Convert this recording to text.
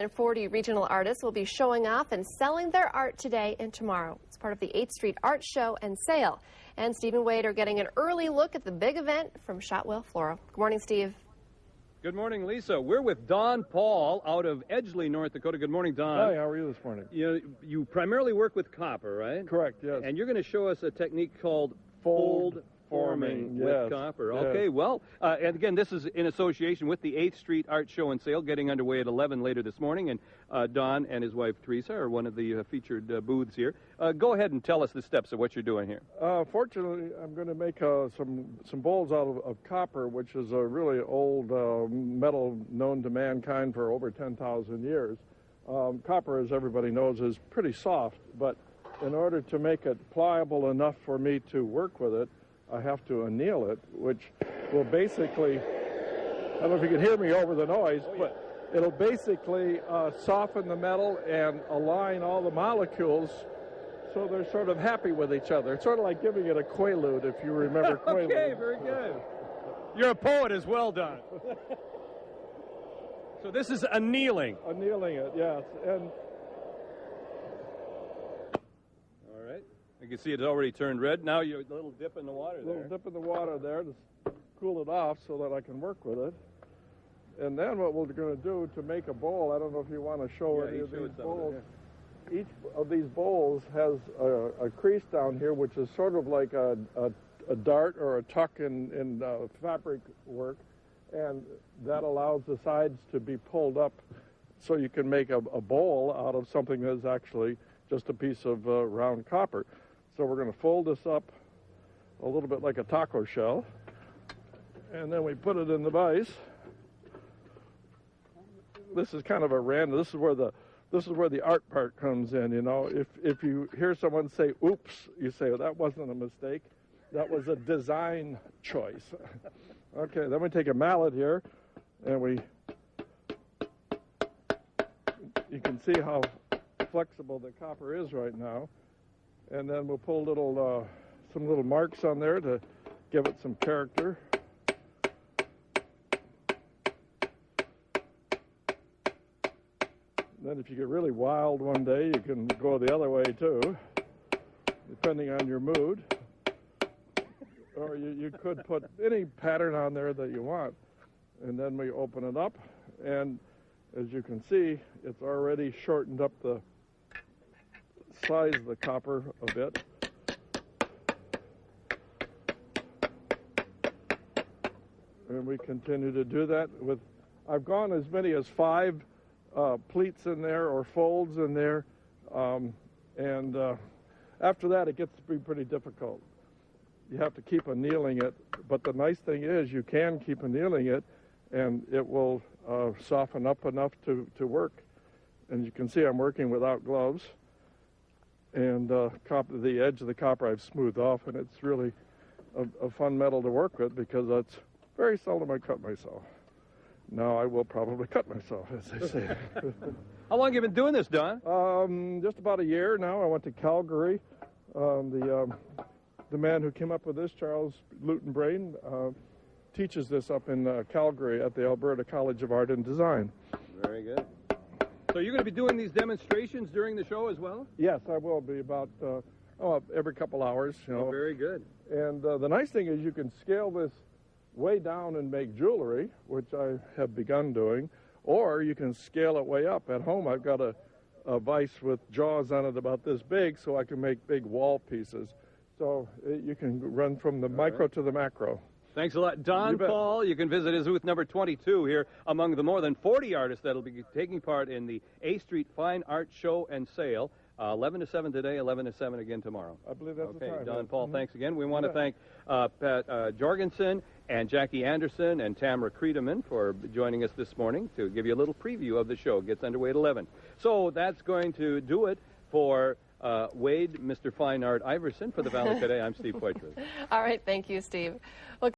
And 40 regional artists will be showing off and selling their art today and tomorrow. It's part of the 8th Street Art Show and Sale. And Steve and Wade are getting an early look at the big event from Shotwell, Florida. Good morning, Steve. Good morning, Lisa. We're with Don Paul out of Edgeley, North Dakota. Good morning, Don. Hi, how are you this morning? You primarily work with copper, right? Correct, yes. And you're going to show us a technique called fold forming with copper. Yes. Okay, well, and again, this is in association with the 8th Street Art Show and Sale, getting underway at 11 later this morning, and Don and his wife Teresa are one of the featured booths here. Go ahead and tell us the steps of what you're doing here. Fortunately, I'm going to make some bowls out of copper, which is a really old metal known to mankind for over 10,000 years. Copper, as everybody knows, is pretty soft, but in order to make it pliable enough for me to work with it, I have to anneal it, which will basically, I don't know if you can hear me over the noise, but it'll basically soften the metal and align all the molecules so they're sort of happy with each other. It's sort of like giving it a quaalude, if you remember quaalude. Okay, very good. You're a poet as well, Don. So this is annealing. Annealing it, yes. And you can see it's already turned red. Now you're a little dip in the water there. A little dip in the water there to cool it off so that I can work with it. And then what we're going to do to make a bowl, I don't know if you want to show any of these bowls. Each of these bowls has a crease down here, which is sort of like a dart or a tuck in fabric work. And that allows the sides to be pulled up so you can make a bowl out of something that's actually just a piece of round copper. So we're going to fold this up a little bit like a taco shell, and then we put it in the vise. This is kind of a random. This is where the art part comes in. You know, if you hear someone say "oops," you say, well, that wasn't a mistake. That was a design choice. Okay, then we take a mallet here, and you can see how flexible the copper is right now, and then we'll pull some little marks on there to give it some character. Then if you get really wild one day, you can go the other way too, depending on your mood. Or you could put any pattern on there that you want. And then we open it up, and as you can see, it's already shortened up the size of the copper a bit. And we continue to do that with, I've gone as many as 5 pleats in there or folds in there, and after that it gets to be pretty difficult. You have to keep annealing it, but the nice thing is you can keep annealing it and it will soften up enough to work. And you can see I'm working without gloves. And the edge of the copper I've smoothed off, and it's really a fun metal to work with because it's very seldom I cut myself. Now I will probably cut myself, as they say. How long have you been doing this, Don? Just about a year now. I went to Calgary. The man who came up with this, Charles Lutenbrain, teaches this up in Calgary at the Alberta College of Art and Design. Very good. So you're going to be doing these demonstrations during the show as well? Yes, I will be about every couple hours. You know. Oh, very good. And the nice thing is you can scale this way down and make jewelry, which I have begun doing, or you can scale it way up. At home I've got a vise with jaws on it about this big, so I can make big wall pieces. So you can run from the micro to the macro. Thanks a lot. Don Paul, you can visit his booth number 22 here among the more than 40 artists that will be taking part in the 8th Street Fine Art Show and Sale, 11 to 7 today, 11 to 7 again tomorrow. I believe that's the time. Okay, Don Paul, thanks again. We want to thank Pat Jorgensen and Jackie Anderson and Tamara Creedeman for joining us this morning to give you a little preview of the show. It gets underway at 11. So that's going to do it for Wade, Mr. Fine Art Iverson. For the Valley Today, I'm Steve Poitras. All right, thank you, Steve. Well,